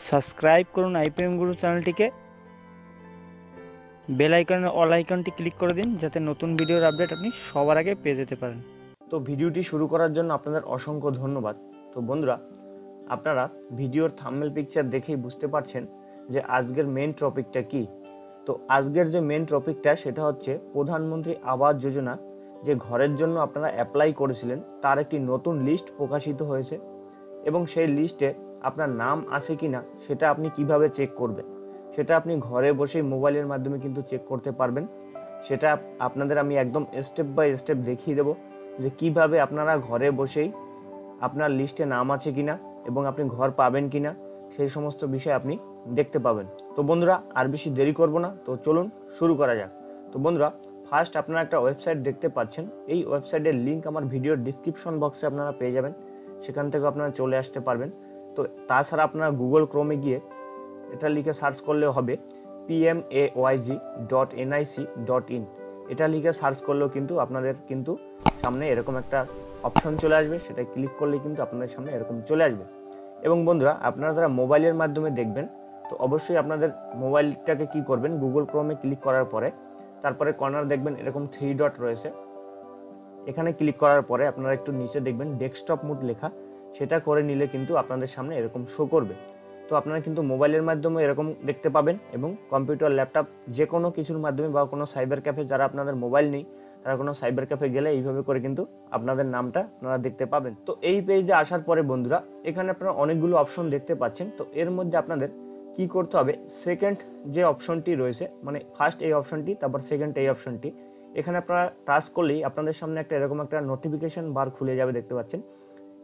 Subscribe করুন IPM গুরু চ্যানেলটিকে, bell আইকনের অল আইকনটি ক্লিক করে দিন যাতে নতুন ভিডিওর আপডেট আপনি সবার আগে পেয়ে যেতে পারেন। তো ভিডিওটি শুরু করার জন্য আপনাদের অসংখ্য ধন্যবাদ। তো বন্ধুরা, আপনারা ভিডিওর থাম্বনেল পিকচার দেখেই বুঝতে পারছেন যে আজকের মেন টপিকটা কি। তো আজকের যে মেন টপিকটা সেটা হচ্ছে প্রধানমন্ত্রী আবাস যোজনা, যে ঘরের জন্য আপনারা অ্যাপ্লাই করেছিলেন তার একটি নতুন লিস্ট প্রকাশিত হয়েছে এবং সেই লিস্টে আপনার নাম আছে কিনা সেটা আপনি কিভাবে চেক করবেন, সেটা আপনি ঘরে বসেই মোবাইলের মাধ্যমে কিন্তু চেক করতে পারবেন। সেটা আপনাদের আমি একদম স্টেপ বাই স্টেপ দেখিয়ে দেবো যে কিভাবে আপনারা ঘরে বসেই আপনার লিস্টে নাম আছে কিনা এবং আপনি ঘর পাবেন কিনা সেই সমস্ত বিষয় আপনি দেখতে পাবেন। তো বন্ধুরা, আর বেশি দেরি করব না, তো চলুন শুরু করা যাক। তো বন্ধুরা, ফার্স্ট আপনারা একটা ওয়েবসাইট দেখতে পাচ্ছেন। এই ওয়েবসাইটের লিঙ্ক আমার ভিডিওর ডিসক্রিপশন বক্সে আপনারা পেয়ে যাবেন, সেখান থেকে আপনারা চলে আসতে পারবেন। তো তাছাড়া আপনারা গুগল ক্রোমে গিয়ে এটা লিখে সার্চ করলেও হবে pmayg.nic.in, এটা লিখে সার্চ করলেও কিন্তু আপনাদের কিন্তু সামনে এরকম একটা অপশন চলে আসবে, সেটা ক্লিক করলে কিন্তু আপনাদের সামনে এরকম চলে আসবে। এবং বন্ধুরা, আপনারা যারা মোবাইলের মাধ্যমে দেখবেন তো অবশ্যই আপনাদের মোবাইলটাকে কি করবেন, গুগল ক্রোমে ক্লিক করার পরে তারপরে কর্নার দেখবেন এরকম 3 ডট রয়েছে, এখানে ক্লিক করার পরে আপনারা একটু নিচে দেখবেন ডেস্কটপ মোড লেখা, সেটা করে নিলে কিন্তু আপনাদের সামনে এরকম শো করবে। তো আপনারা কিন্তু মোবাইলের মাধ্যমে এরকম দেখতে পাবেন এবং কম্পিউটার, ল্যাপটপ যে কোনো কিছুর মাধ্যমে বা কোনো সাইবার ক্যাফে, যারা আপনাদের মোবাইল নেই তারা কোনো সাইবার ক্যাফে গেলে এইভাবে করে কিন্তু আপনাদের নামটা আপনারা দেখতে পাবেন। তো এই পেজে আসার পরে বন্ধুরা, এখানে আপনারা অনেকগুলো অপশন দেখতে পাচ্ছেন। তো এর মধ্যে আপনাদের কি করতে হবে, সেকেন্ড যে অপশনটি রয়েছে, মানে ফার্স্ট এই অপশনটি, তারপর সেকেন্ড এই অপশনটি, এখানে আপনারা টাচ করলেই আপনাদের সামনে একটা এরকম একটা নোটিফিকেশন বার খুলে যাবে, দেখতে পাচ্ছেন।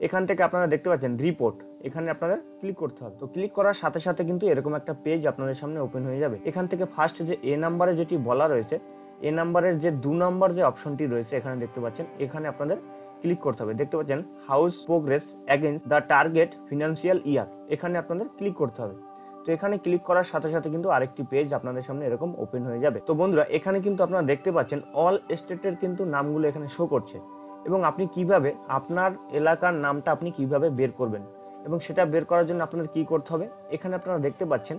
এখান থেকে আপনারা দেখতে পাচ্ছেন রিপোর্ট, এখানে আপনাদের ক্লিক করতে হবে। তো ক্লিক করার সাথে সাথে কিন্তু এরকম একটা পেজ আপনাদের সামনে ওপেন হয়ে যাবে। এখান থেকে ফার্স্ট যে এ নাম্বারে যেটি বলা রয়েছে, এ নাম্বারের যে 2 নম্বর যে অপশনটি রয়েছে এখানে দেখতে পাচ্ছেন, এখানে আপনাদের ক্লিক করতে হবে। দেখতে পাচ্ছেন house progress against the target financial year, এখানে আপনাদের ক্লিক করতে হবে। তো এখানে ক্লিক করার সাথে সাথে কিন্তু আরেকটি পেজ আপনাদের সামনে এরকম ওপেন হয়ে যাবে। তো বন্ধুরা, এখানে কিন্তু আপনারা দেখতে পাচ্ছেন অল স্টেটের কিন্তু নামগুলো এখানে শো করছে এবং আপনি কিভাবে আপনার এলাকার নামটা আপনি কিভাবে বের করবেন এবং সেটা বের করার জন্য আপনাদের কি করতে হবে, এখানে আপনারা দেখতে পাচ্ছেন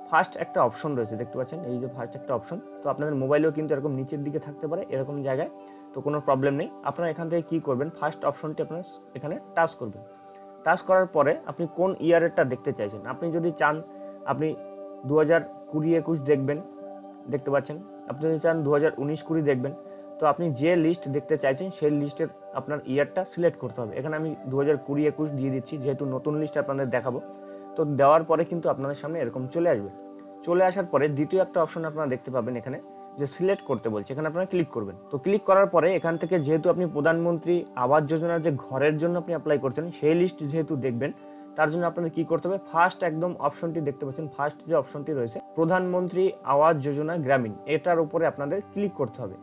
ফার্স্ট একটা অপশন রয়েছে, দেখতে পাচ্ছেন এই যে ফার্স্ট একটা অপশন। তো আপনাদের মোবাইলেও কিন্তু এরকম নিচের দিকে থাকতে পারে এরকম জায়গায়, তো কোনো প্রবলেম নেই। আপনারা এখান থেকে কি করবেন, ফার্স্ট অপশনটি আপনারা এখানে টাচ করবেন। টাচ করার পরে আপনি কোন ইয়ারেরটা দেখতে চাইছেন, আপনি যদি চান আপনি 2020-21 দেখবেন, দেখতে পাচ্ছেন। আপনি যদি চান 2019-20 দেখবেন, তো আপনি যে লিস্ট দেখতে চাইছেন সেই লিস্টের আপনার ইয়ারটা সিলেক্ট করতে হবে। এখানে আমি 2020-21 দিয়ে দিচ্ছি, যেহেতু নতুন লিস্ট আপনাদের দেখাবো। তো দেওয়ার পরে কিন্তু আপনাদের সামনে এরকম চলে আসবে। চলে আসার পরে দ্বিতীয় একটা অপশন আপনারা দেখতে পাবেন এখানে, যে সিলেক্ট করতে বলছে, এখানে আপনারা ক্লিক করবেন। তো ক্লিক করার পরে এখান থেকে যেহেতু আপনি প্রধানমন্ত্রী আবাস যোজনার যে ঘরের জন্য আপনি অ্যাপ্লাই করছেন সেই লিস্ট যেহেতু দেখবেন, তার জন্য আপনাদের কি করতে হবে, ফার্স্ট একদম অপশনটি দেখতে পাচ্ছেন, ফার্স্ট যে অপশনটি রয়েছে প্রধানমন্ত্রী আবাস যোজনা গ্রামীণ, এটার উপরে আপনাদের ক্লিক করতে হবে।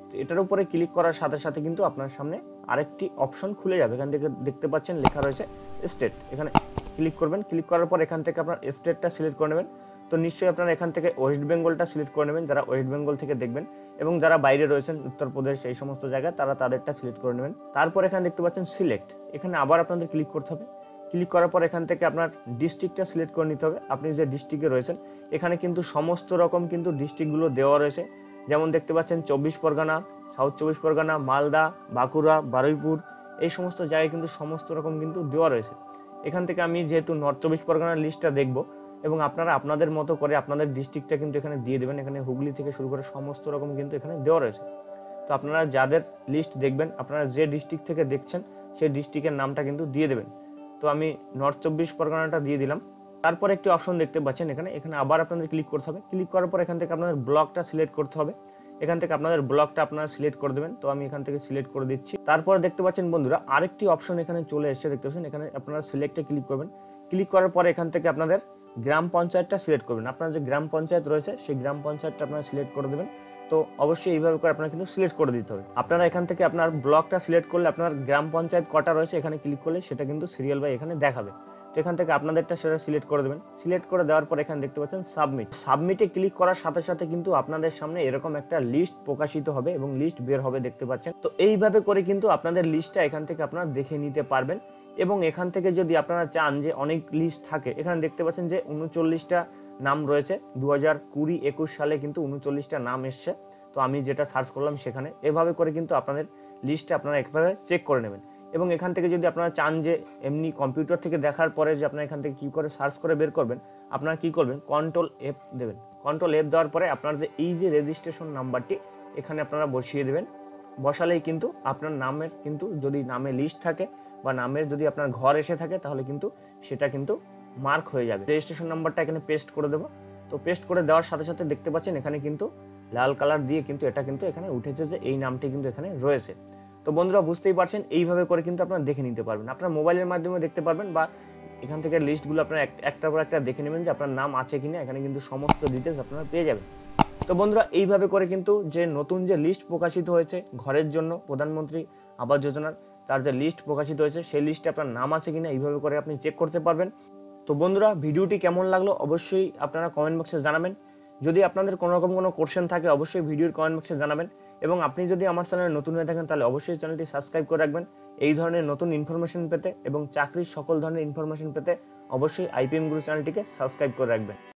তো এটার উপরে ক্লিক করার সাথে সাথে কিন্তু আপনার সামনে আরেকটি অপশন খুলে যাবে। এখান থেকে দেখতে পাচ্ছেন লেখা রয়েছে স্টেট, এখানে ক্লিক করবেন। ক্লিক করার পর এখান থেকে আপনার স্টেটটা সিলেক্ট করে নেবেন। তো নিশ্চয়ই আপনারা এখান থেকে ওয়েস্ট বেঙ্গলটা সিলেক্ট করে নেবেন, যারা ওয়েস্ট বেঙ্গল থেকে দেখবেন, এবং যারা বাইরে রয়েছেন উত্তরপ্রদেশ এই সমস্ত জায়গায় তারা তাদেরটা সিলেক্ট করে নেবেন। তারপর এখানে দেখতে পাচ্ছেন সিলেক্ট, এখানে আবার আপনাদের ক্লিক করতে হবে। ক্লিক করার পর এখান থেকে আপনার ডিস্ট্রিক্টটা সিলেক্ট করে নিতে হবে, আপনি যে ডিস্ট্রিক্টে রয়েছেন। এখানে কিন্তু সমস্ত রকম কিন্তু ডিস্ট্রিক্টগুলো দেওয়া রয়েছে, যেমন দেখতে পাচ্ছেন 24 পরগনা, সাউথ 24 পরগনা, মালদা, বাঁকুড়া, বারুইপুর, এই সমস্ত জায়গায় কিন্তু সমস্ত রকম কিন্তু দেওয়া রয়েছে। এখান থেকে আমি যেহেতু নর্থ 24 পরগনার লিস্টটা দেখব, এবং আপনারা আপনাদের মতো করে আপনাদের ডিস্ট্রিক্টটা কিন্তু এখানে দিয়ে দেবেন। এখানে হুগলি থেকে শুরু করে সমস্ত রকম কিন্তু এখানে দেওয়া রয়েছে। তো আপনারা যাদের লিস্ট দেখবেন, আপনারা যে ডিস্ট্রিক্ট থেকে দেখছেন সেই ডিস্ট্রিক্টের নামটা কিন্তু দিয়ে দেবেন। তো আমি নর্থ 24 পরগনাটা দিয়ে দিলাম। তারপর একটি অপশন দেখতে পাচ্ছেন এখানে, এখানে আবার আপনাদের ক্লিক করতে হবে। ক্লিক করার পর এখান থেকে আপনাদের ব্লকটা সিলেক্ট করতে হবে, এখান থেকে আপনাদের ব্লকটা আপনারা সিলেক্ট করে দেবেন। তো আমি এখান থেকে সিলেক্ট করে দিচ্ছি। তারপর দেখতে পাচ্ছেন বন্ধুরা আরেকটি অপশন এখানে চলে এসেছে, দেখতে পাচ্ছেন এখানে আপনারা সিলেক্টে ক্লিক করবেন। ক্লিক করার পর এখান থেকে আপনাদের গ্রাম পঞ্চায়েতটা সিলেক্ট করবেন। আপনার যে গ্রাম পঞ্চায়েত রয়েছে সেই গ্রাম পঞ্চায়েতটা আপনারা সিলেক্ট করে দেবেন। তো অবশ্যই এইভাবে করে আপনারা কিন্তু সিলেক্ট করে দিতে হবে। আপনারা এখান থেকে আপনার ব্লকটা সিলেক্ট করলে আপনার গ্রাম পঞ্চায়েত কটা রয়েছে এখানে ক্লিক করলে সেটা কিন্তু সিরিয়াল বাই এখানে দেখাবে। তো এখান থেকে আপনাদেরটা সেটা সিলেক্ট করে দেবেন। সিলেক্ট করে দেওয়ার পর এখানে দেখতে পাচ্ছেন সাবমিট, সাবমিটে ক্লিক করার সাথে সাথে কিন্তু আপনাদের সামনে এরকম একটা লিস্ট প্রকাশিত হবে এবং লিস্ট বের হবে, দেখতে পাচ্ছেন। তো এইভাবে করে কিন্তু আপনাদের লিস্টটা এখান থেকে আপনারা দেখে নিতে পারবেন এবং এখান থেকে যদি আপনারা চান যে অনেক লিস্ট থাকে, এখানে দেখতে পাচ্ছেন যে 39টা নাম রয়েছে। 2020-21 সালে কিন্তু 39টা নাম এসছে। তো আমি যেটা সার্চ করলাম সেখানে এভাবে করে কিন্তু আপনাদের লিস্টটা আপনারা একবারে চেক করে নেবেন। এবং এখান থেকে যদি আপনারা চান যে এমনি কম্পিউটার থেকে দেখার পরে যে আপনারা এখান থেকে কী করে সার্চ করে বের করবেন, আপনারা কী করবেন, Ctrl+F দেবেন। Ctrl+F দেওয়ার পরে আপনার যে এই যে রেজিস্ট্রেশন নাম্বারটি এখানে আপনারা বসিয়ে দেবেন। বসালেই কিন্তু আপনার নামের কিন্তু যদি নামে লিস্ট থাকে বা নামের যদি আপনার ঘর এসে থাকে তাহলে কিন্তু সেটা কিন্তু মার্ক হয়ে যাবে। রেজিস্ট্রেশন নাম্বারটা এখানে পেস্ট করে দেবো। তো পেস্ট করে দেওয়ার সাথে সাথে দেখতে পাচ্ছেন এখানে কিন্তু লাল কালার দিয়ে কিন্তু এটা কিন্তু এখানে উঠেছে যে এই নামটি কিন্তু এখানে রয়েছে। তো বন্ধুরা বুঝতেই পারছেন, এইভাবে করে কিন্তু আপনারা দেখে নিতে পারবেন। আপনার মোবাইলের মাধ্যমে দেখতে পারবেন বা এখান থেকে লিস্টগুলো আপনারা একটার পর একটা দেখে নেবেন যে আপনার নাম আছে কিনা। এখানে কিন্তু সমস্ত ডিটেলস আপনারা পেয়ে যাবেন। তো বন্ধুরা এইভাবে করে কিন্তু যে নতুন যে লিস্ট প্রকাশিত হয়েছে ঘরের জন্য প্রধানমন্ত্রী আবাস যোজনার, তার যে লিস্ট প্রকাশিত হয়েছে সেই লিস্টে আপনার নাম আছে কিনা এইভাবে করে আপনি চেক করতে পারবেন। তো বন্ধুরা ভিডিওটি কেমন লাগলো অবশ্যই আপনারা কমেন্ট বক্সে জানাবেন। যদি আপনাদের কোনো রকম কোনো কোশ্চেন থাকে অবশ্যই ভিডিওর কমেন্ট বক্সে জানাবেন। এবং আপনি যদি আমার চ্যানেলে নতুন হয়ে থাকেন তাহলে অবশ্যই চ্যানেলটি সাবস্ক্রাইব করে রাখবেন এই ধরনের নতুন ইনফরমেশন পেতে। এবং চাকরির সকল ধরনের ইনফরমেশন পেতে অবশ্যই আইপিএম গুরু চ্যানেলটিকে সাবস্ক্রাইব করে রাখবেন।